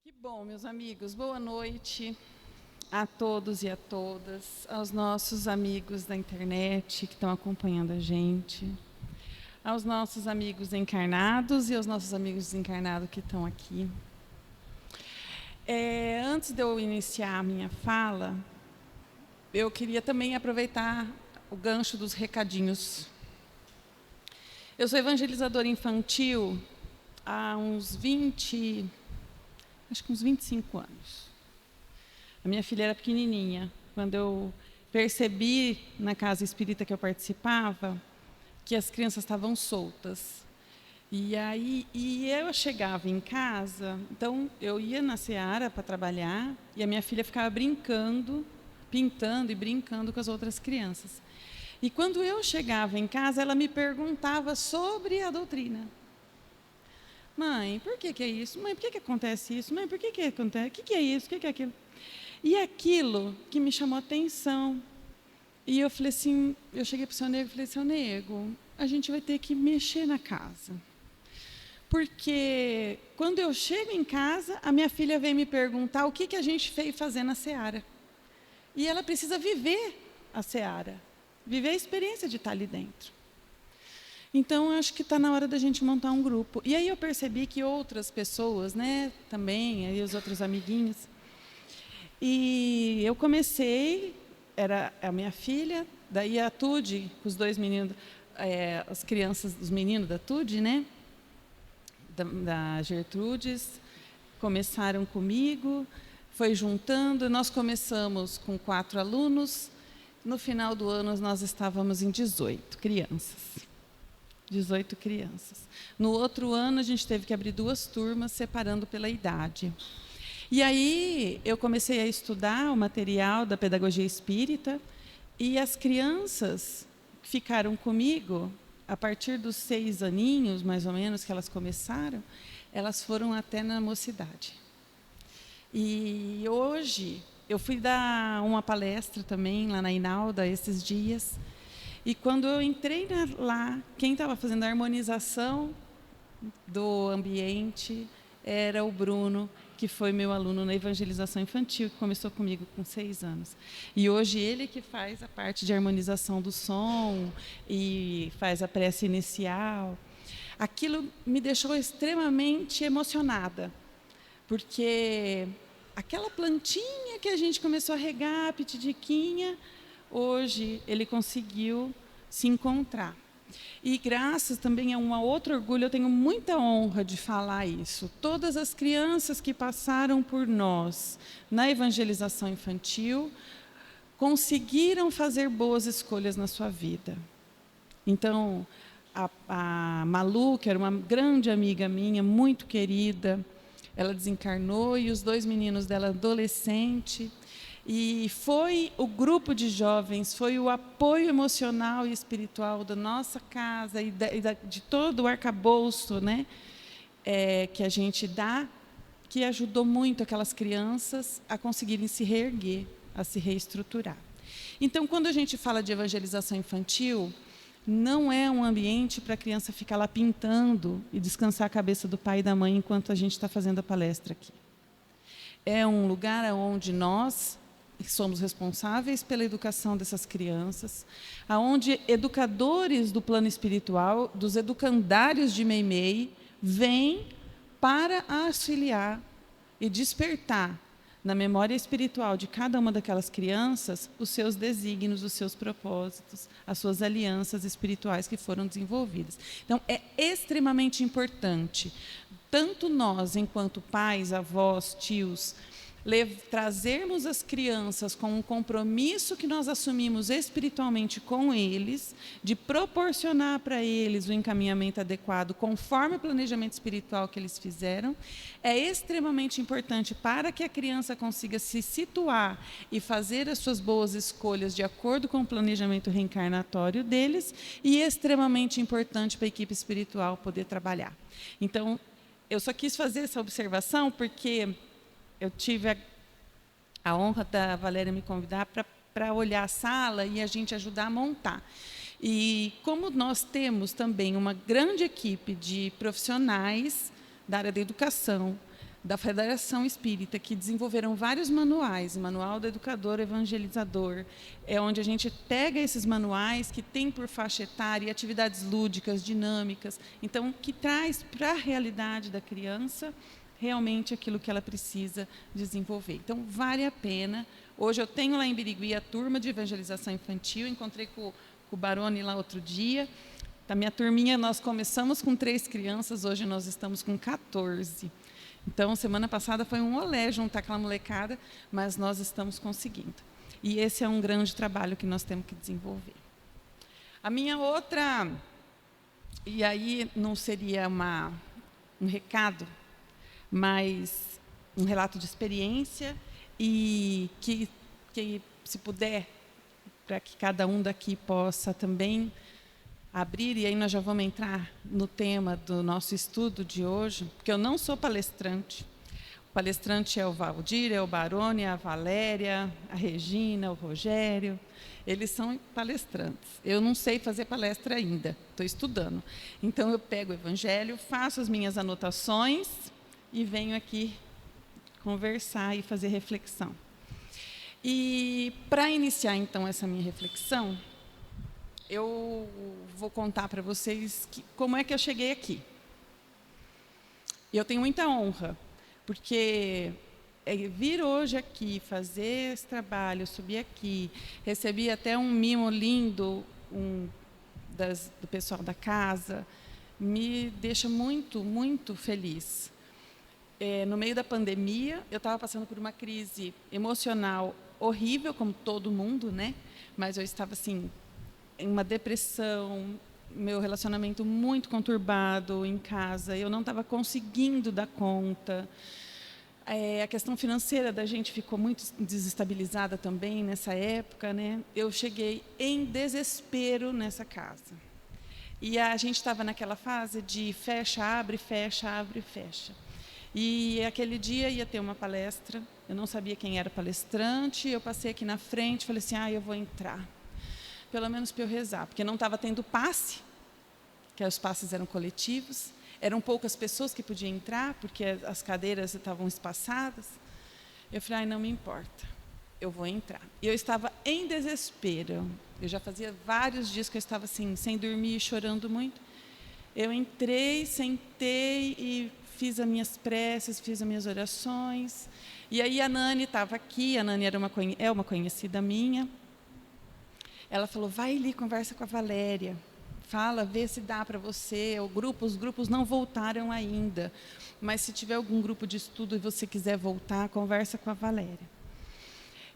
Que bom, meus amigos. Boa noite a todos e a todas, aos nossos amigos da internet que estão acompanhando a gente, aos nossos amigos encarnados e aos nossos amigos desencarnados que estão aqui. Antes de eu iniciar a minha fala, eu queria também aproveitar o gancho dos recadinhos. Eu sou evangelizadora infantil há uns 25 anos. A minha filha era pequenininha. Quando eu percebi na casa espírita que eu participava que as crianças estavam soltas. E eu chegava em casa, então eu ia na seara para trabalhar e a minha filha ficava brincando, pintando e brincando com as outras crianças. E quando eu chegava em casa, ela me perguntava sobre a doutrina. Mãe, por que é isso? Mãe, por que acontece isso? Mãe, por que acontece? O que é isso? O que é aquilo? E aquilo que me chamou a atenção. E eu falei assim, eu cheguei para o seu Nego e falei, seu Nego, a gente vai ter que mexer na casa. Porque quando eu chego em casa, a minha filha vem me perguntar o que a gente veio fazer na seara. E ela precisa viver a seara, viver a experiência de estar ali dentro. Então, acho que está na hora da gente montar um grupo. E aí eu percebi que outras pessoas, né, também, aí os outros amiguinhos. E eu comecei, era a minha filha, daí a Tude, os dois meninos, as crianças, os meninos da Tude, né, da Gertrudes, começaram comigo, foi juntando, nós começamos com 4 alunos, no final do ano nós estávamos em 18 crianças. 18 crianças. No outro ano, a gente teve que abrir 2 turmas, separando pela idade. E aí, eu comecei a estudar o material da pedagogia espírita, e as crianças que ficaram comigo, a partir dos 6 aninhos, mais ou menos, que elas começaram, elas foram até na mocidade. E hoje, eu fui dar uma palestra também, lá na Inalda, esses dias. E quando eu entrei lá, quem estava fazendo a harmonização do ambiente era o Bruno, que foi meu aluno na evangelização infantil, que começou comigo com 6 anos. E hoje ele que faz a parte de harmonização do som e faz a prece inicial. Aquilo me deixou extremamente emocionada, porque aquela plantinha que a gente começou a regar, a pitidiquinha, hoje ele conseguiu se encontrar. E graças também a um outro orgulho, eu tenho muita honra de falar isso. Todas as crianças que passaram por nós na evangelização infantil conseguiram fazer boas escolhas na sua vida. Então, a Malu, que era uma grande amiga minha, muito querida, ela desencarnou, e os 2 meninos dela, adolescente. E foi o grupo de jovens, foi o apoio emocional e espiritual da nossa casa e de todo o arcabouço, né, que a gente dá, que ajudou muito aquelas crianças a conseguirem se reerguer, a se reestruturar. Então, quando a gente fala de evangelização infantil, não é um ambiente para a criança ficar lá pintando e descansar a cabeça do pai e da mãe enquanto a gente está fazendo a palestra aqui. É um lugar onde nós somos responsáveis pela educação dessas crianças, aonde educadores do plano espiritual, dos educandários de Meimei, vêm para auxiliar e despertar na memória espiritual de cada uma daquelas crianças os seus desígnios, os seus propósitos, as suas alianças espirituais que foram desenvolvidas. Então, é extremamente importante, tanto nós, enquanto pais, avós, tios, trazermos as crianças com um compromisso que nós assumimos espiritualmente com eles, de proporcionar para eles o encaminhamento adequado conforme o planejamento espiritual que eles fizeram, é extremamente importante para que a criança consiga se situar e fazer as suas boas escolhas de acordo com o planejamento reencarnatório deles, e extremamente importante para a equipe espiritual poder trabalhar. Então, eu só quis fazer essa observação porque eu tive a honra da Valéria me convidar para olhar a sala e a gente ajudar a montar. E como nós temos também uma grande equipe de profissionais da área da educação, da Federação Espírita, que desenvolveram vários manuais, Manual do Educador Evangelizador, é onde a gente pega esses manuais que tem por faixa etária atividades lúdicas, dinâmicas, então que traz para a realidade da criança realmente aquilo que ela precisa desenvolver. Então, vale a pena. Hoje eu tenho lá em Birigui a turma de evangelização infantil, encontrei com o Baroni lá outro dia. Da minha turminha, nós começamos com 3 crianças, hoje nós estamos com 14. Então, semana passada foi um olé juntar aquela molecada, mas nós estamos conseguindo. E esse é um grande trabalho que nós temos que desenvolver. A minha outra, e aí não seria um recado, mas um relato de experiência, e que se puder, para que cada um daqui possa também abrir, e aí nós já vamos entrar no tema do nosso estudo de hoje, porque eu não sou palestrante. O palestrante é o Valdir, é o Baroni, a Valéria, a Regina, o Rogério. Eles são palestrantes. Eu não sei fazer palestra ainda, estou estudando. Então, eu pego o Evangelho, faço as minhas anotações e venho aqui conversar e fazer reflexão. E, para iniciar, então, essa minha reflexão, eu vou contar para vocês como é que eu cheguei aqui. E eu tenho muita honra, porque vir hoje aqui, fazer esse trabalho, subir aqui, recebi até um mimo lindo do pessoal da casa, me deixa muito, muito feliz. No meio da pandemia, eu estava passando por uma crise emocional horrível, como todo mundo, né? Mas eu estava assim, em uma depressão, meu relacionamento muito conturbado em casa, eu não estava conseguindo dar conta. A questão financeira da gente ficou muito desestabilizada também nessa época, né? Eu cheguei em desespero nessa casa. E a gente estava naquela fase de fecha, abre, fecha, abre, fecha. E aquele dia ia ter uma palestra, eu não sabia quem era palestrante, eu passei aqui na frente, falei assim, eu vou entrar. Pelo menos para eu rezar, porque não estava tendo passe, que os passes eram coletivos, eram poucas pessoas que podiam entrar, porque as cadeiras estavam espaçadas. Eu falei, não me importa, eu vou entrar. E eu estava em desespero, eu já fazia vários dias que eu estava assim, sem dormir, chorando muito. Eu entrei, sentei e fiz as minhas preces, fiz as minhas orações. E aí a Nani estava aqui, a Nani é uma conhecida minha. Ela falou, vai ali, conversa com a Valéria, fala, vê se dá para você. Os grupos não voltaram ainda, mas se tiver algum grupo de estudo e você quiser voltar, conversa com a Valéria.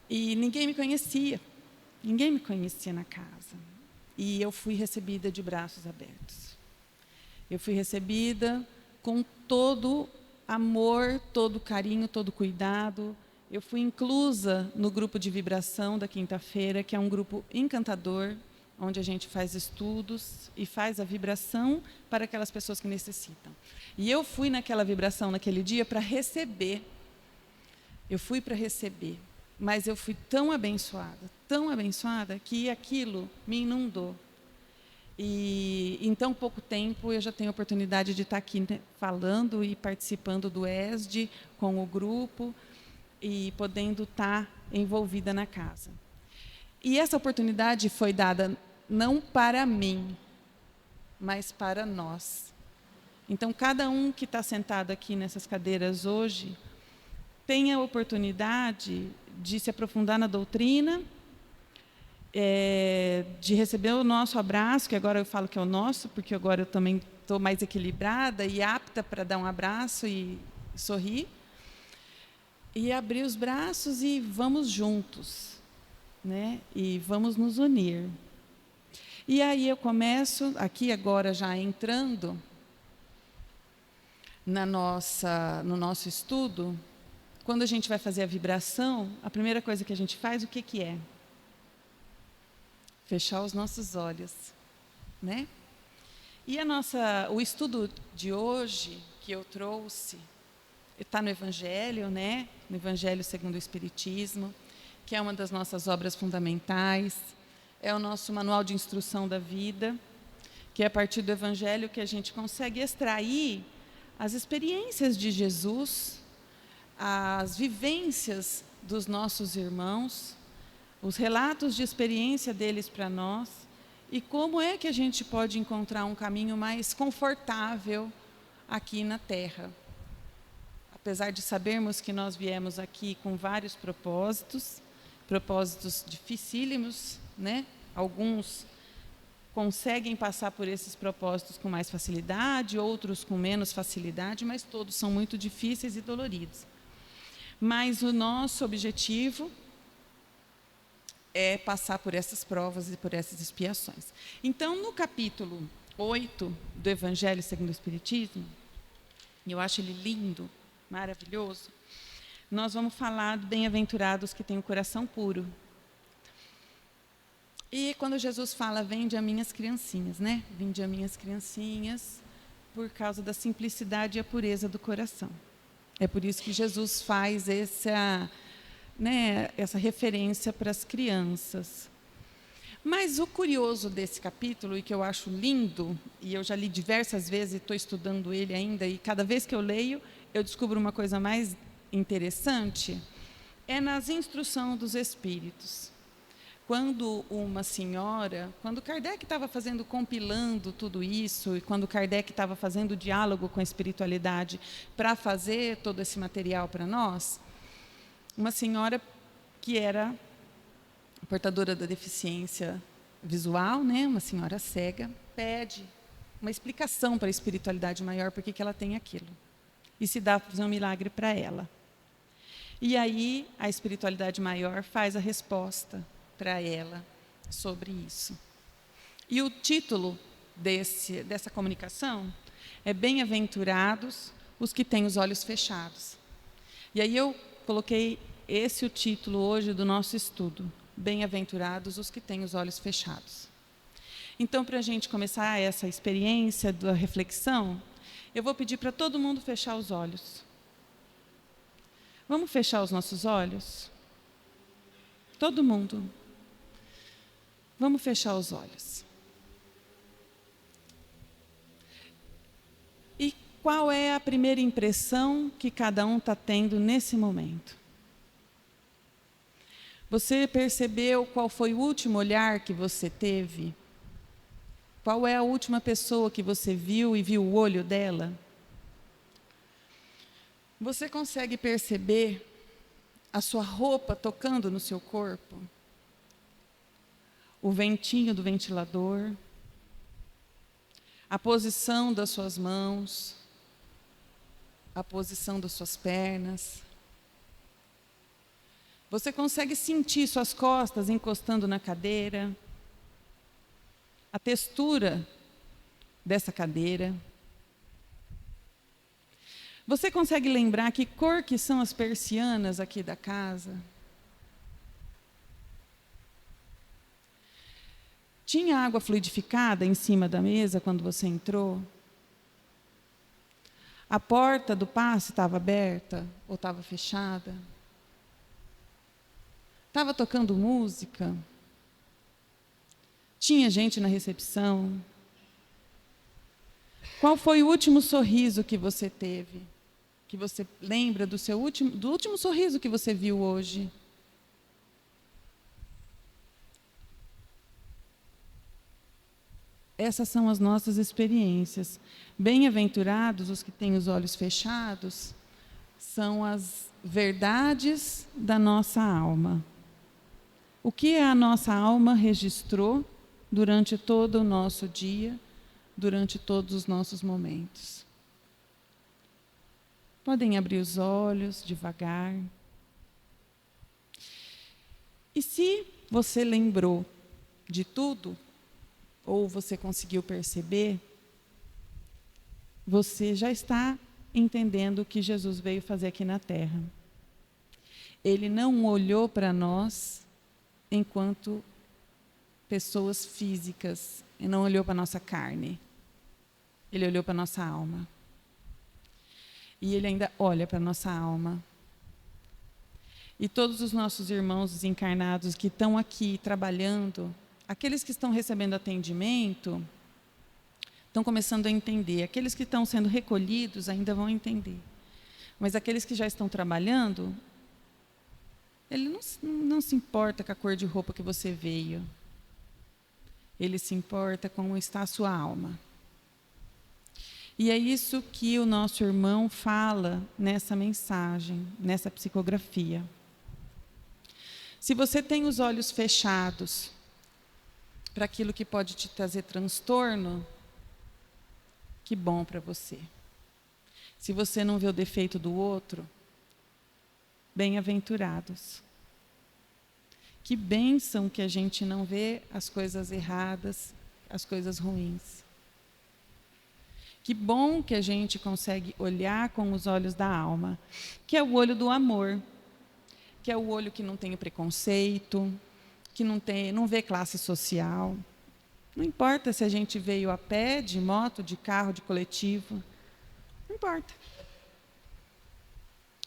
E ninguém me conhecia na casa. E eu fui recebida de braços abertos. Eu fui recebida com todo amor, todo carinho, todo cuidado. Eu fui inclusa no grupo de vibração da quinta-feira, que é um grupo encantador, onde a gente faz estudos e faz a vibração para aquelas pessoas que necessitam. E eu fui naquela vibração naquele dia para receber. Eu fui para receber, mas eu fui tão abençoada, que aquilo me inundou. E em tão pouco tempo eu já tenho a oportunidade de estar aqui, né, falando e participando do ESD com o grupo, e podendo estar envolvida na casa. E essa oportunidade foi dada não para mim, mas para nós. Então, cada um que está sentado aqui nessas cadeiras hoje tem a oportunidade de se aprofundar na doutrina, de receber o nosso abraço, que agora eu falo que é o nosso, porque agora eu também estou mais equilibrada e apta para dar um abraço e sorrir. E abrir os braços e vamos juntos, né? E vamos nos unir. E aí eu começo, aqui agora já entrando no nosso estudo, quando a gente vai fazer a vibração, a primeira coisa que a gente faz, o que é? Fechar os nossos olhos, né? E o estudo de hoje que eu trouxe, está no Evangelho, né? No Evangelho segundo o Espiritismo, que é uma das nossas obras fundamentais, é o nosso manual de instrução da vida, que é a partir do Evangelho que a gente consegue extrair as experiências de Jesus as vivências dos nossos irmãos, os relatos de experiência deles para nós, e como é que a gente pode encontrar um caminho mais confortável aqui na Terra. Apesar de sabermos que nós viemos aqui com vários propósitos dificílimos, né? Alguns conseguem passar por esses propósitos com mais facilidade, outros com menos facilidade, mas todos são muito difíceis e doloridos. Mas o nosso objetivo é passar por essas provas e por essas expiações. Então, no capítulo 8 do Evangelho segundo o Espiritismo, eu acho ele lindo, maravilhoso, nós vamos falar do bem-aventurados que têm o coração puro. E quando Jesus fala, vinde a minhas criancinhas, né? Vinde a minhas criancinhas, por causa da simplicidade e a pureza do coração. É por isso que Jesus faz essa referência para as crianças. Mas o curioso desse capítulo, e que eu acho lindo, e eu já li diversas vezes e estou estudando ele ainda, e cada vez que eu leio, eu descubro uma coisa mais interessante, é nas instruções dos espíritos. Quando uma senhora, quando Kardec estava compilando tudo isso, e quando Kardec estava fazendo diálogo com a espiritualidade para fazer todo esse material para nós, uma senhora que era portadora da deficiência visual, né, uma senhora cega, pede uma explicação para a espiritualidade maior por que ela tem aquilo. E se dá para fazer um milagre para ela. E aí a espiritualidade maior faz a resposta para ela sobre isso. E o título dessa comunicação é Bem-aventurados os que têm os olhos fechados. E aí eu coloquei esse o título hoje do nosso estudo, Bem-aventurados os que têm os olhos fechados. Então, para a gente começar essa experiência da reflexão, eu vou pedir para todo mundo fechar os olhos. Vamos fechar os nossos olhos? Todo mundo. Vamos fechar os olhos. E qual é a primeira impressão que cada um está tendo nesse momento? Você percebeu qual foi o último olhar que você teve? Qual é a última pessoa que você viu e viu o olho dela? Você consegue perceber a sua roupa tocando no seu corpo? O ventinho do ventilador? A posição das suas mãos? A posição das suas pernas? Você consegue sentir suas costas encostando na cadeira? A textura dessa cadeira? Você consegue lembrar que cor que são as persianas aqui da casa? Tinha água fluidificada em cima da mesa quando você entrou? A porta do passe estava aberta ou estava fechada? Estava tocando música? Tinha gente na recepção? Qual foi o último sorriso que você teve? Que você lembra do último sorriso que você viu hoje? Essas são as nossas experiências. Bem-aventurados os que têm os olhos fechados, são as verdades da nossa alma. O que a nossa alma registrou durante todo o nosso dia, durante todos os nossos momentos. Podem abrir os olhos devagar. E se você lembrou de tudo, ou você conseguiu perceber, você já está entendendo o que Jesus veio fazer aqui na Terra. Ele não olhou para nós enquanto pessoas físicas, e não olhou para a nossa carne. Ele olhou para a nossa alma. E ele ainda olha para a nossa alma. E todos os nossos irmãos desencarnados que estão aqui trabalhando, aqueles que estão recebendo atendimento, estão começando a entender. Aqueles que estão sendo recolhidos ainda vão entender. Mas aqueles que já estão trabalhando, ele não se importa com a cor de roupa que você veio. Ele se importa com como está a sua alma. E é isso que o nosso irmão fala nessa mensagem, nessa psicografia. Se você tem os olhos fechados para aquilo que pode te trazer transtorno, que bom para você. Se você não vê o defeito do outro, bem-aventurados. Que bênção que a gente não vê as coisas erradas, as coisas ruins. Que bom que a gente consegue olhar com os olhos da alma, que é o olho do amor, que é o olho que não tem preconceito, que não vê classe social. Não importa se a gente veio a pé, de moto, de carro, de coletivo. Não importa.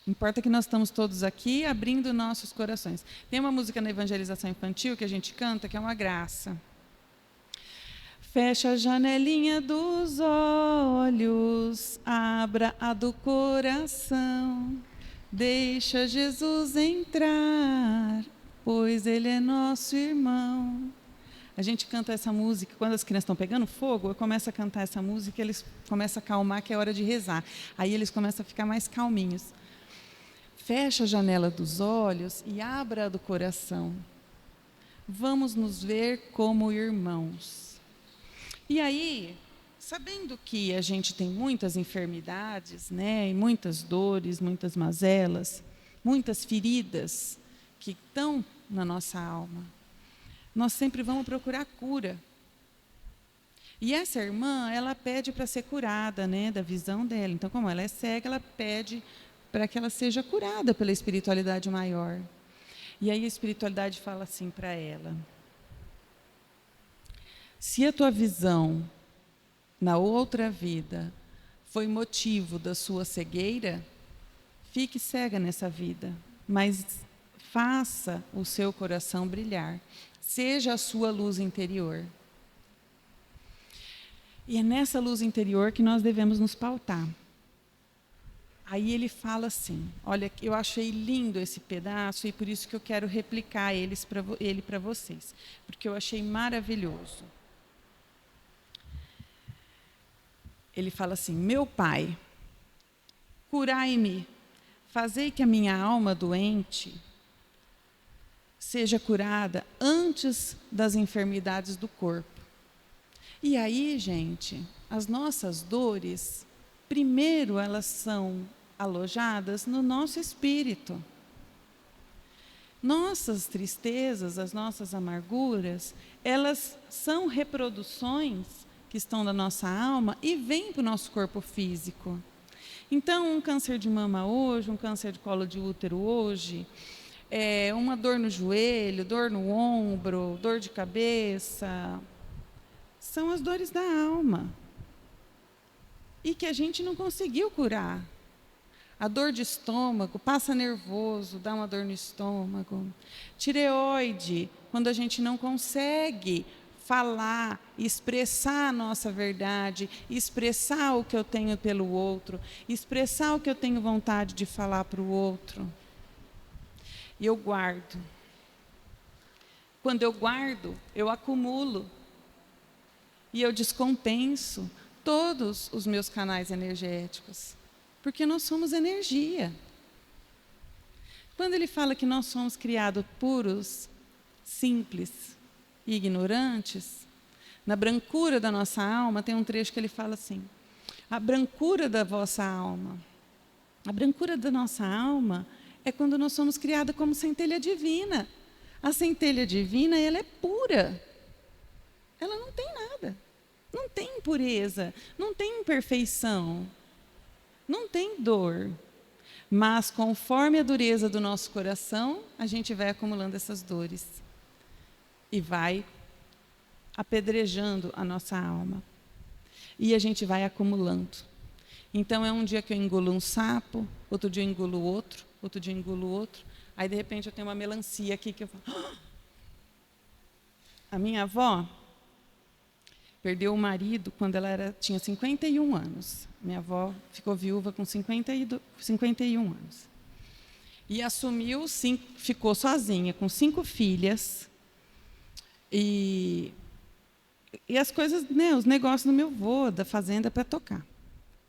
Importa que nós estamos todos aqui abrindo nossos corações. Tem uma música na evangelização infantil que a gente canta, que é uma graça. Fecha a janelinha dos olhos, abra a do coração. Deixa Jesus entrar, pois Ele é nosso irmão. A gente canta essa música, quando as crianças estão pegando fogo, eu começo a cantar essa música, eles começam a acalmar, que é hora de rezar. Aí eles começam a ficar mais calminhos. Fecha a janela dos olhos e abra a do coração. Vamos nos ver como irmãos. E aí, sabendo que a gente tem muitas enfermidades, né, e muitas dores, muitas mazelas, muitas feridas que estão na nossa alma, nós sempre vamos procurar cura. E essa irmã, ela pede para ser curada, né, da visão dela. Então, como ela é cega, ela pede para que ela seja curada pela espiritualidade maior. E aí a espiritualidade fala assim para ela: se a tua visão na outra vida foi motivo da sua cegueira, fique cega nessa vida, mas faça o seu coração brilhar, seja a sua luz interior. E é nessa luz interior que nós devemos nos pautar. Aí ele fala assim, olha, eu achei lindo esse pedaço e por isso que eu quero replicar ele para vocês, porque eu achei maravilhoso. Ele fala assim: meu Pai, curai-me, fazei que a minha alma doente seja curada antes das enfermidades do corpo. E aí, gente, as nossas dores, primeiro elas são alojadas no nosso espírito. Nossas tristezas, as nossas amarguras, elas são reproduções que estão na nossa alma e vêm para o nosso corpo físico. Então, um câncer de mama hoje, um câncer de colo de útero hoje, uma dor no joelho, dor no ombro, dor de cabeça, são as dores da alma. E que a gente não conseguiu curar. A dor de estômago, passa nervoso, dá uma dor no estômago. Tireoide, quando a gente não consegue falar, expressar a nossa verdade, expressar o que eu tenho pelo outro, expressar o que eu tenho vontade de falar para o outro. E eu guardo. Quando eu guardo, eu acumulo. E eu descompenso todos os meus canais energéticos. Porque nós somos energia. Quando ele fala que nós somos criados puros, simples e ignorantes, na brancura da nossa alma, tem um trecho que ele fala assim: a brancura da vossa alma. A brancura da nossa alma é quando nós somos criados como centelha divina. A centelha divina, ela é pura. Ela não tem nada. Não tem impureza, não tem imperfeição. Não tem dor, mas conforme a dureza do nosso coração, a gente vai acumulando essas dores e vai apedrejando a nossa alma. E a gente vai acumulando. Então, é um dia que eu engulo um sapo, outro dia eu engulo outro dia eu engulo outro. Aí, de repente, eu tenho uma melancia aqui que eu falo... A minha avó, Perdeu o marido quando ela tinha 51 anos. Minha avó ficou viúva com 51 anos. E assumiu, ficou sozinha, com 5 filhas. E as coisas, né, os negócios do meu avô, da fazenda, para tocar.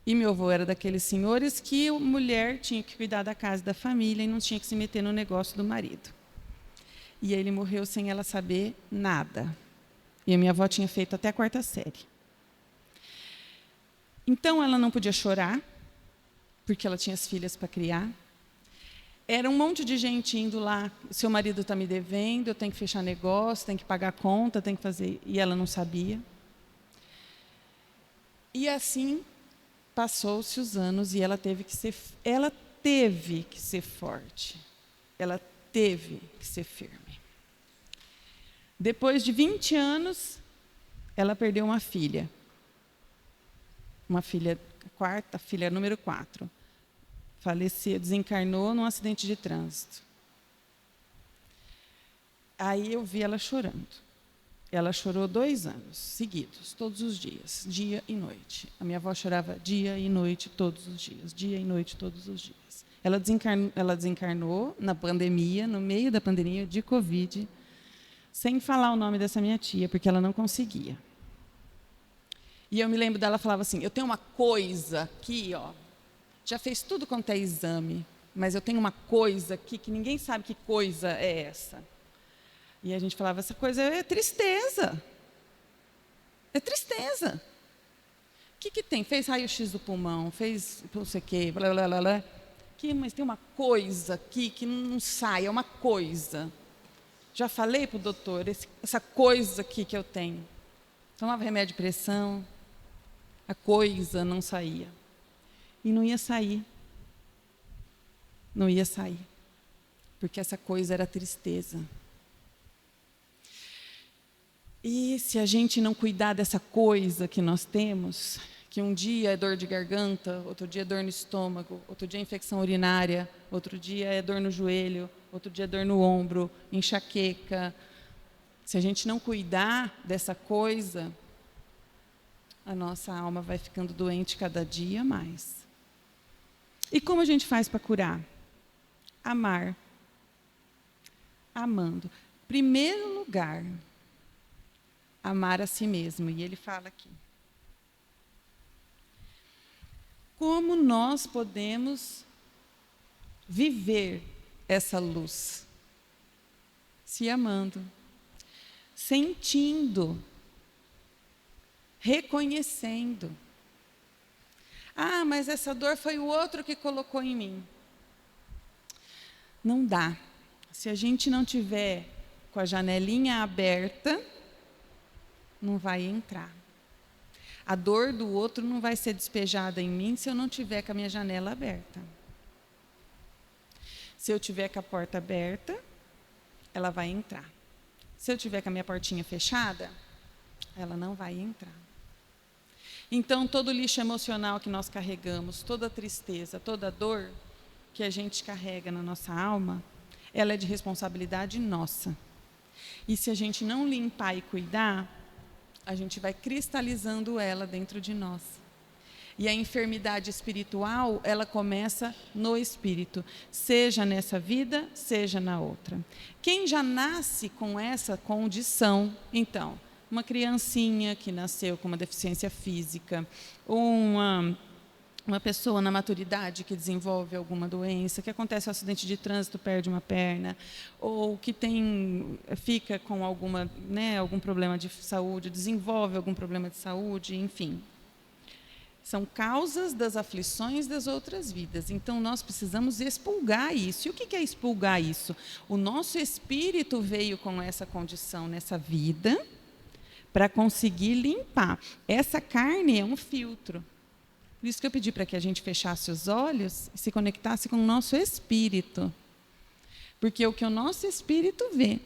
E meu avô era daqueles senhores que a mulher tinha que cuidar da casa e da família e não tinha que se meter no negócio do marido. E ele morreu sem ela saber nada. E a minha avó tinha feito até a 4ª série. Então, ela não podia chorar, porque ela tinha as filhas para criar. Era um monte de gente indo lá, seu marido está me devendo, eu tenho que fechar negócio, tenho que pagar a conta, tenho que fazer... E ela não sabia. E assim, passou-se os anos e ela teve que ser forte. Ela teve que ser firme. Depois de 20 anos, ela perdeu uma filha. Uma filha, a filha número 4. Faleceu, desencarnou num acidente de trânsito. Aí eu vi ela chorando. Ela chorou 2 anos seguidos, todos os dias, dia e noite. A minha avó chorava dia e noite, todos os dias, dia e noite, todos os dias. Ela desencarnou na pandemia, no meio da pandemia de Covid, sem falar o nome dessa minha tia, porque ela não conseguia. E eu me lembro dela, falava assim, eu tenho uma coisa aqui, ó, já fez tudo quanto é exame, mas eu tenho uma coisa aqui que ninguém sabe que coisa é essa. E a gente falava, essa coisa é tristeza. É tristeza. O que tem? Fez raio-x do pulmão, fez não sei o quê, blá, blá, blá, blá. Mas tem uma coisa aqui que não sai, é uma coisa. Já falei para o doutor, essa coisa aqui que eu tenho. Tomava remédio de pressão, a coisa não saía. E não ia sair. Não ia sair. Porque essa coisa era tristeza. E se a gente não cuidar dessa coisa que nós temos, que um dia é dor de garganta, outro dia é dor no estômago, outro dia é infecção urinária, outro dia é dor no joelho, outro dia é dor no ombro, enxaqueca. Se a gente não cuidar dessa coisa, a nossa alma vai ficando doente cada dia mais. E como a gente faz para curar? Amar. Amando. Primeiro lugar, amar a si mesmo. E ele fala aqui. Como nós podemos viver essa luz? Se amando, sentindo, reconhecendo. Ah, mas essa dor foi o outro que colocou em mim. Não dá. Se a gente não tiver com a janelinha aberta, não vai entrar. A dor do outro não vai ser despejada em mim se eu não tiver com a minha janela aberta. Se eu tiver com a porta aberta, ela vai entrar. Se eu tiver com a minha portinha fechada, ela não vai entrar. Então, todo o lixo emocional que nós carregamos, toda a tristeza, toda a dor que a gente carrega na nossa alma, ela é de responsabilidade nossa. E se a gente não limpar e cuidar, a gente vai cristalizando ela dentro de nós. E a enfermidade espiritual, ela começa no espírito, seja nessa vida, seja na outra. Quem já nasce com essa condição, então, uma criancinha que nasceu com uma deficiência física, uma pessoa na maturidade que desenvolve alguma doença, que acontece um acidente de trânsito, perde uma perna, ou que fica com algum problema de saúde, desenvolve algum problema de saúde, enfim. São causas das aflições das outras vidas. Então, nós precisamos expurgar isso. E o que é expurgar isso? O nosso espírito veio com essa condição nessa vida para conseguir limpar. Essa carne é um filtro. Por isso que eu pedi para que a gente fechasse os olhos e se conectasse com o nosso espírito. Porque o que o nosso espírito vê,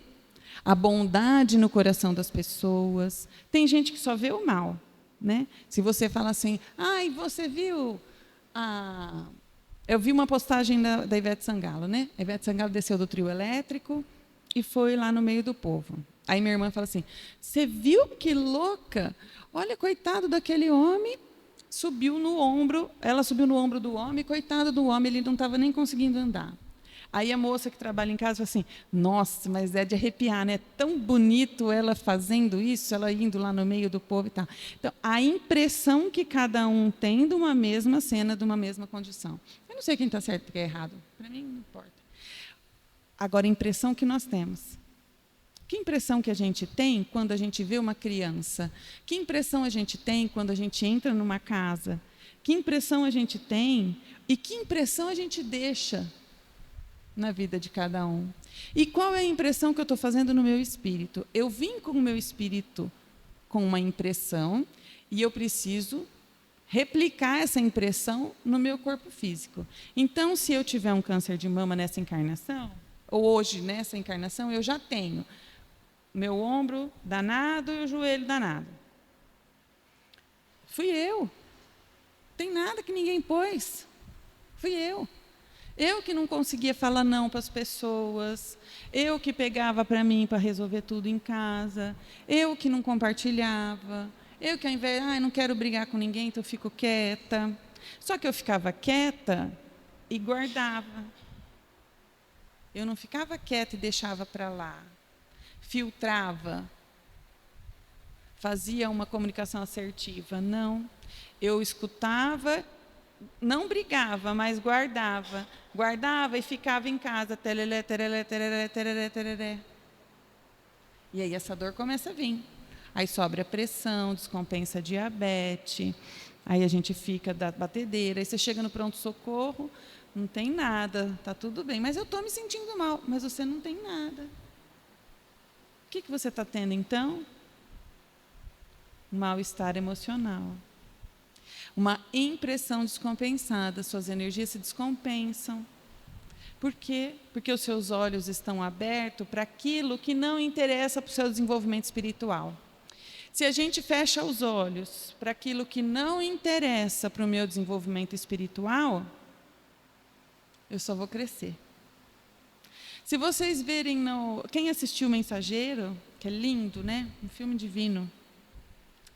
a bondade no coração das pessoas. Tem gente que só vê o mal, né? Se você fala assim, você viu... Eu vi uma postagem da Ivete Sangalo, né? A Ivete Sangalo desceu do trio elétrico, e foi lá no meio do povo. Aí minha irmã fala assim, você viu que louca? Olha, coitado daquele homem, ela subiu no ombro do homem, coitado do homem, ele não estava nem conseguindo andar. Aí a moça que trabalha em casa fala assim, nossa, mas é de arrepiar, né? É tão bonito ela fazendo isso, ela indo lá no meio do povo e tal. Então, a impressão que cada um tem de uma mesma cena, de uma mesma condição. Eu não sei quem está certo e quem é errado, para mim não importa. Agora, a impressão que nós temos. Que impressão que a gente tem quando a gente vê uma criança? Que impressão a gente tem quando a gente entra numa casa? Que impressão a gente tem e que impressão a gente deixa na vida de cada um? E qual é a impressão que eu estou fazendo no meu espírito? Eu vim com o meu espírito com uma impressão e eu preciso replicar essa impressão no meu corpo físico. Então, se eu tiver um câncer de mama nessa encarnação, ou hoje nessa encarnação, eu já tenho meu ombro danado e o joelho danado. Fui eu. Não tem nada que ninguém pôs. Fui eu. Eu que não conseguia falar não para as pessoas. Eu que pegava para mim para resolver tudo em casa. Eu que não compartilhava. Eu que ao invés, não quero brigar com ninguém, então eu fico quieta. Só que eu ficava quieta e guardava. Eu não ficava quieta e deixava para lá. Filtrava, fazia uma comunicação assertiva. Não. Eu escutava, não brigava, mas guardava. Guardava e ficava em casa. Tereré, tereré, tereré, tereré, tereré. E aí essa dor começa a vir. Aí sobe a pressão, descompensa a diabetes. Aí a gente fica da batedeira. Aí você chega no pronto-socorro, não tem nada, está tudo bem. Mas eu estou me sentindo mal. Mas você não tem nada. O que você está tendo, então? Mal-estar emocional. Uma impressão descompensada. Suas energias se descompensam. Por quê? Porque os seus olhos estão abertos para aquilo que não interessa para o seu desenvolvimento espiritual. Se a gente fecha os olhos para aquilo que não interessa para o meu desenvolvimento espiritual, eu só vou crescer. Se vocês verem, quem assistiu O Mensageiro, que é lindo, né? Um filme divino.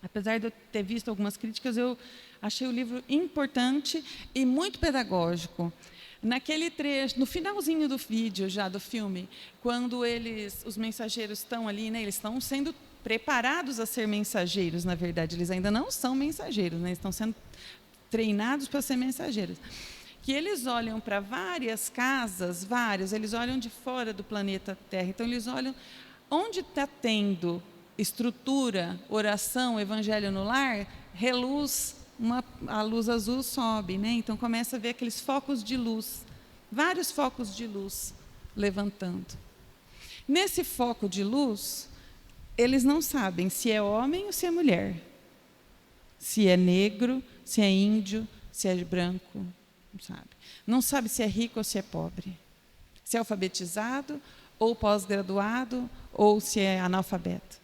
Apesar de eu ter visto algumas críticas, eu achei o livro importante e muito pedagógico. Naquele trecho, no finalzinho do vídeo já do filme, quando os mensageiros estão ali, né? Eles estão sendo preparados a ser mensageiros, na verdade. Eles ainda não são mensageiros, né? Eles estão sendo treinados para ser mensageiros. Que eles olham para várias casas, eles olham de fora do planeta Terra. Então, eles olham onde está tendo estrutura, oração, evangelho no lar, reluz, a luz azul sobe, né? Então, começa a ver aqueles focos de luz, vários focos de luz levantando. Nesse foco de luz, eles não sabem se é homem ou se é mulher, se é negro, se é índio, se é branco. Não sabe se é rico ou se é pobre, se é alfabetizado ou pós-graduado ou se é analfabeto.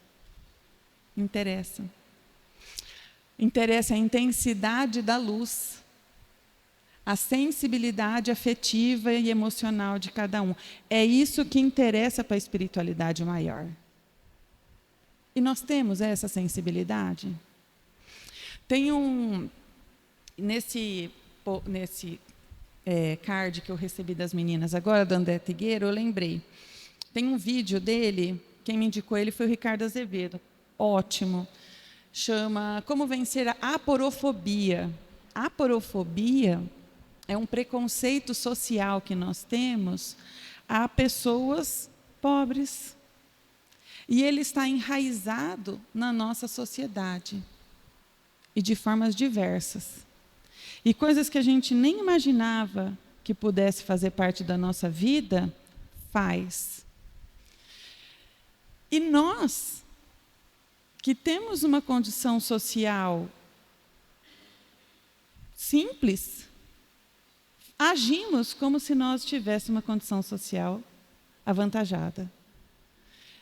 Não interessa. Interessa a intensidade da luz, a sensibilidade afetiva e emocional de cada um. É isso que interessa para a espiritualidade maior. E nós temos essa sensibilidade. Tem nesse card que eu recebi das meninas agora, do André Tigueiro, eu lembrei. Tem um vídeo dele, quem me indicou ele foi o Ricardo Azevedo. Ótimo. Chama Como Vencer a Aporofobia. A aporofobia é um preconceito social que nós temos a pessoas pobres. E ele está enraizado na nossa sociedade. E de formas diversas. E coisas que a gente nem imaginava que pudesse fazer parte da nossa vida, faz. E nós, que temos uma condição social simples, agimos como se nós tivéssemos uma condição social avantajada.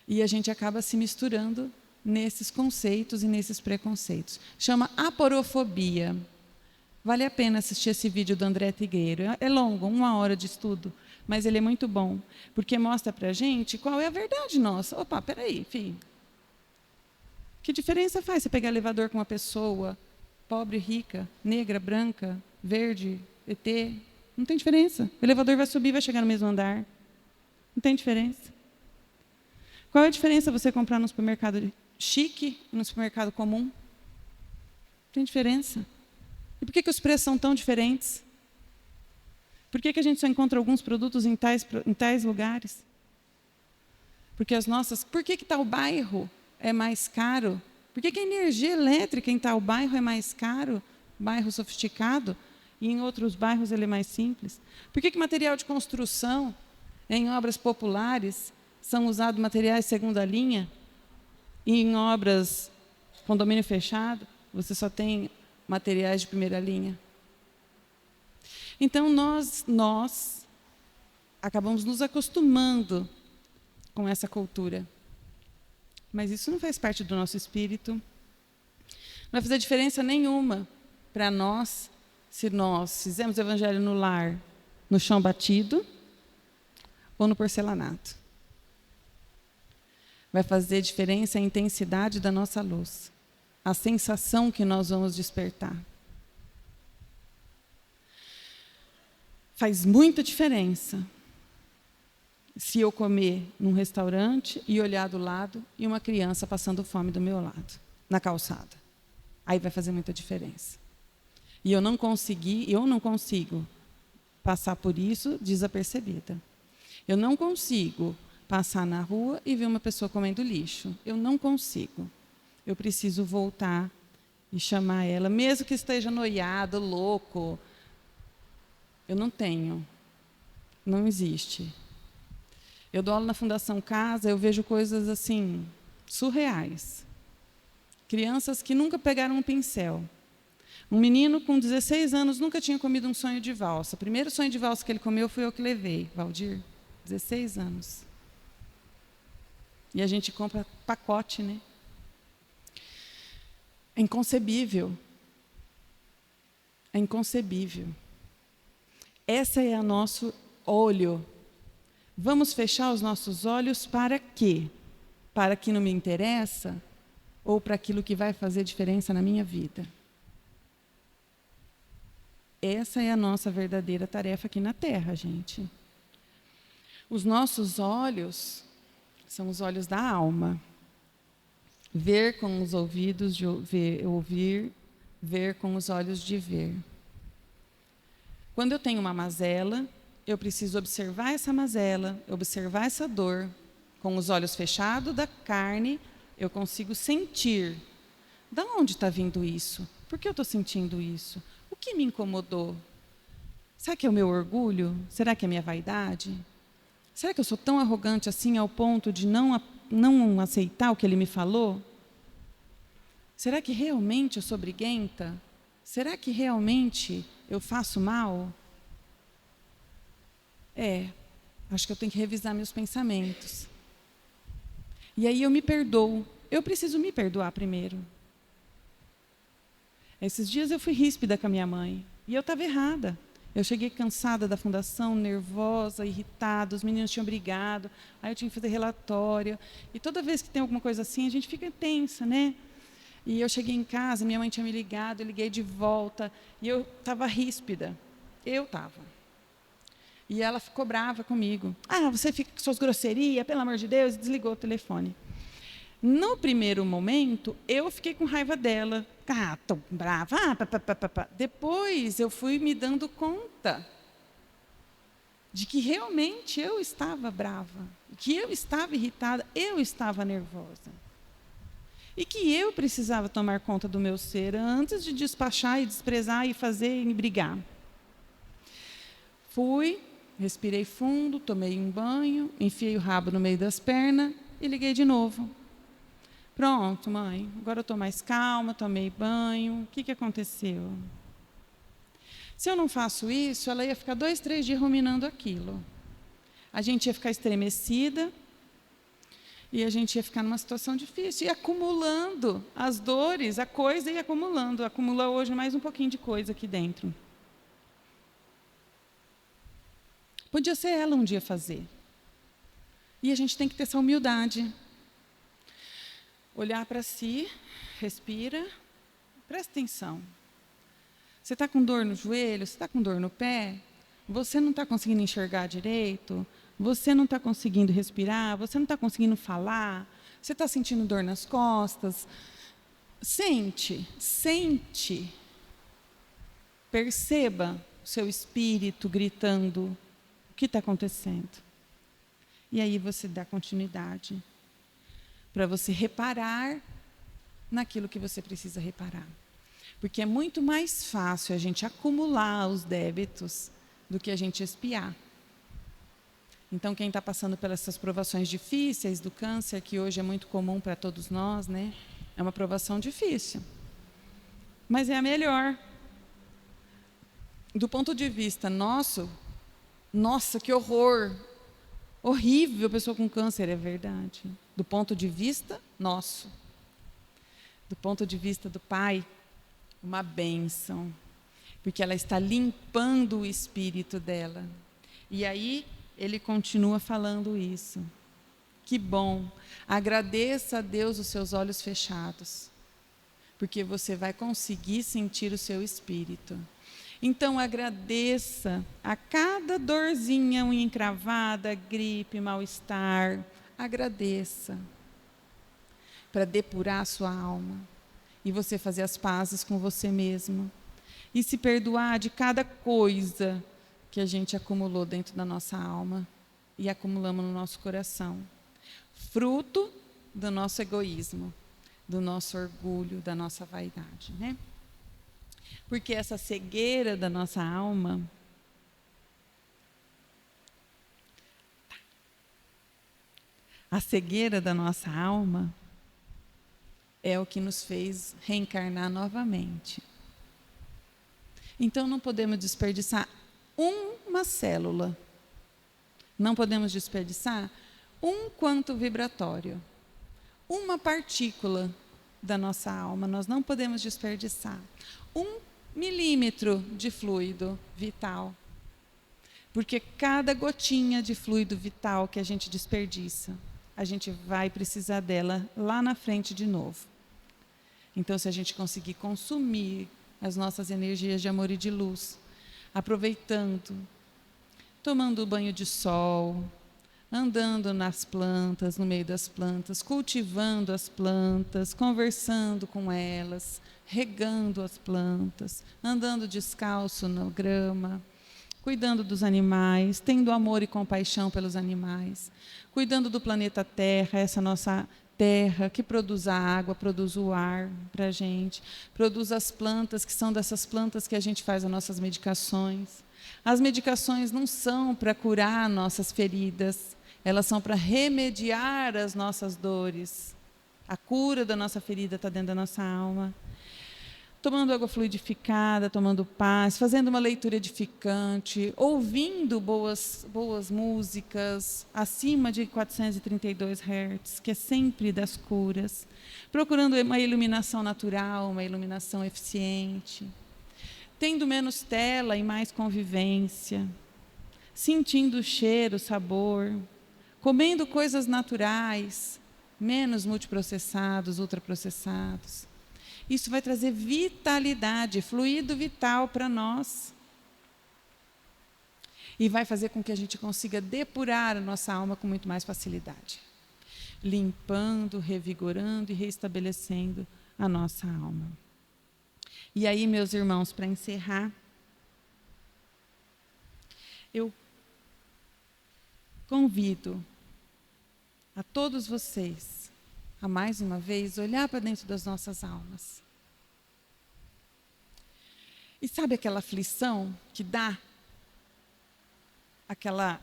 E a gente acaba se misturando nesses conceitos e nesses preconceitos. Chama aporofobia. Vale a pena assistir esse vídeo do André Tigueiro. É longo, 1 hora de estudo, mas ele é muito bom, porque mostra para a gente qual é a verdade nossa. Opa, peraí, filho. Que diferença faz você pegar elevador com uma pessoa pobre, rica, negra, branca, verde, ET? Não tem diferença. O elevador vai subir e vai chegar no mesmo andar. Não tem diferença. Qual é a diferença você comprar no supermercado chique e no supermercado comum? Não tem diferença. E por que os preços são tão diferentes? Por que a gente só encontra alguns produtos em tais lugares? Porque por que tal bairro é mais caro? Por que a energia elétrica em tal bairro é mais caro, bairro sofisticado, e em outros bairros ele é mais simples? Por que material de construção em obras populares são usados materiais segunda linha e em obras condomínio fechado você só tem materiais de primeira linha? Então nós acabamos nos acostumando com essa cultura. Mas isso não faz parte do nosso espírito. Não vai fazer diferença nenhuma para nós se nós fizermos o evangelho no lar, no chão batido ou no porcelanato. Vai fazer diferença a intensidade da nossa luz, a sensação que nós vamos despertar. Faz muita diferença se eu comer num restaurante e olhar do lado e uma criança passando fome do meu lado, na calçada. Aí vai fazer muita diferença. E eu não consigo passar por isso desapercebida. Eu não consigo passar na rua e ver uma pessoa comendo lixo. Eu não consigo. Eu preciso voltar e chamar ela, mesmo que esteja noiado, louco. Eu não tenho. Não existe. Eu dou aula na Fundação Casa, eu vejo coisas assim, surreais. Crianças que nunca pegaram um pincel. Um menino com 16 anos nunca tinha comido um sonho de valsa. O primeiro sonho de valsa que ele comeu foi eu que levei, Valdir. 16 anos. E a gente compra pacote, né? É inconcebível. É inconcebível. Essa é o nosso olho. Vamos fechar os nossos olhos para quê? Para que não me interessa ou para aquilo que vai fazer diferença na minha vida? Essa é a nossa verdadeira tarefa aqui na Terra, gente. Os nossos olhos são os olhos da alma. Ver com os ouvidos de ouvir, ver com os olhos de ver. Quando eu tenho uma mazela, eu preciso observar essa mazela, observar essa dor. Com os olhos fechados da carne, eu consigo sentir. De onde está vindo isso? Por que eu estou sentindo isso? O que me incomodou? Será que é o meu orgulho? Será que é a minha vaidade? Será que eu sou tão arrogante assim ao ponto de não aceitar o que ele me falou? Será que realmente eu sou briguenta? Será que realmente eu faço mal? Acho que eu tenho que revisar meus pensamentos. E aí eu me perdoo. Eu preciso me perdoar primeiro. Esses dias eu fui ríspida com a minha mãe. E eu estava errada. Eu cheguei cansada da fundação, nervosa, irritada. Os meninos tinham brigado. Aí eu tinha que fazer relatório. E toda vez que tem alguma coisa assim, a gente fica tensa, né? E eu cheguei em casa, minha mãe tinha me ligado, eu liguei de volta. E eu estava ríspida. Eu estava. E ela ficou brava comigo. Você fica com suas grosserias, pelo amor de Deus, e desligou o telefone. No primeiro momento, eu fiquei com raiva dela. Estou brava. Depois, eu fui me dando conta de que realmente eu estava brava, que eu estava irritada, eu estava nervosa. E que eu precisava tomar conta do meu ser antes de despachar e desprezar e fazer e brigar. Fui, respirei fundo, tomei um banho, enfiei o rabo no meio das pernas e liguei de novo. Pronto, mãe, agora eu estou mais calma, tomei banho, o que aconteceu? Se eu não faço isso, ela ia ficar 2, 3 dias ruminando aquilo. A gente ia ficar estremecida e a gente ia ficar numa situação difícil, e acumulando as dores, a coisa ia acumulando. Acumula hoje mais um pouquinho de coisa aqui dentro. Podia ser ela um dia fazer. E a gente tem que ter essa humildade. Olhar para si, respira, presta atenção. Você está com dor no joelho? Você está com dor no pé? Você não está conseguindo enxergar direito? Você não está conseguindo respirar? Você não está conseguindo falar? Você está sentindo dor nas costas? Sente. Perceba o seu espírito gritando o que está acontecendo. E aí você dá continuidade para você reparar naquilo que você precisa reparar. Porque é muito mais fácil a gente acumular os débitos do que a gente expiar. Então, quem está passando pelas essas provações difíceis do câncer, que hoje é muito comum para todos nós, né? É uma provação difícil. Mas é a melhor. Do ponto de vista nosso, nossa, que horror! Horrível pessoa com câncer, é verdade. Do ponto de vista nosso. Do ponto de vista do Pai, uma bênção, porque ela está limpando o espírito dela. E aí ele continua falando isso. Que bom. Agradeça a Deus os seus olhos fechados, porque você vai conseguir sentir o seu espírito. Então agradeça a cada dorzinha, unha encravada, gripe, mal-estar. Agradeça para depurar a sua alma. E você fazer as pazes com você mesmo. E se perdoar de cada coisa que a gente acumulou dentro da nossa alma e acumulamos no nosso coração. Fruto do nosso egoísmo, do nosso orgulho, da nossa vaidade, né? Porque essa cegueira da nossa alma a cegueira da nossa alma é o que nos fez reencarnar novamente. Então não podemos desperdiçar uma célula. Não podemos desperdiçar um quanto vibratório. Uma partícula da nossa alma nós não podemos desperdiçar. 1 milímetro de fluido vital. Porque cada gotinha de fluido vital que a gente desperdiça, a gente vai precisar dela lá na frente de novo. Então, se a gente conseguir consumir as nossas energias de amor e de luz, aproveitando, tomando banho de sol, andando nas plantas, no meio das plantas, cultivando as plantas, conversando com elas, regando as plantas, andando descalço na grama, cuidando dos animais, tendo amor e compaixão pelos animais, cuidando do planeta Terra, essa nossa terra que produz a água, produz o ar para a gente, produz as plantas, que são dessas plantas que a gente faz as nossas medicações. As medicações não são para curar nossas feridas, elas são para remediar as nossas dores. A cura da nossa ferida está dentro da nossa alma. Tomando água fluidificada, tomando paz, fazendo uma leitura edificante, ouvindo boas músicas acima de 432 Hz, que é sempre das curas, procurando uma iluminação natural, uma iluminação eficiente, tendo menos tela e mais convivência, sentindo o cheiro, o sabor, comendo coisas naturais, menos multiprocessados, ultraprocessados. Isso vai trazer vitalidade, fluido vital para nós. E vai fazer com que a gente consiga depurar a nossa alma com muito mais facilidade. Limpando, revigorando e reestabelecendo a nossa alma. E aí, meus irmãos, para encerrar, eu convido a todos vocês a mais uma vez olhar para dentro das nossas almas. E sabe aquela aflição que dá? Aquela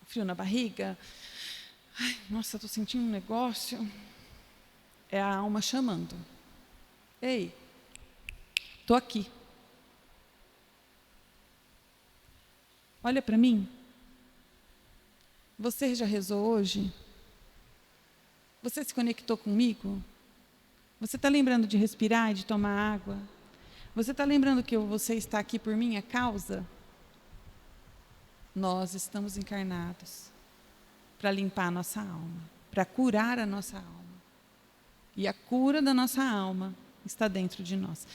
frio na barriga? Nossa, estou sentindo um negócio. É a alma chamando. Ei, estou aqui. Olha para mim. Você já rezou hoje? Você se conectou comigo? Você está lembrando de respirar e de tomar água? Você está lembrando que você está aqui por minha causa? nós estamos encarnados para limpar a nossa alma, para curar a nossa alma. E a cura da nossa alma está dentro de nós.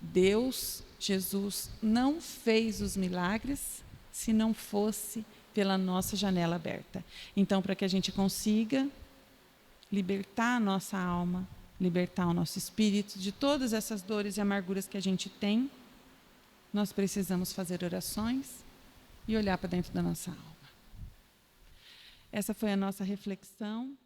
Deus, Jesus, não fez os milagres se não fosse pela nossa janela aberta. Então, para que a gente consiga libertar a nossa alma, libertar o nosso espírito de todas essas dores e amarguras que a gente tem, nós precisamos fazer orações e olhar para dentro da nossa alma. Essa foi a nossa reflexão.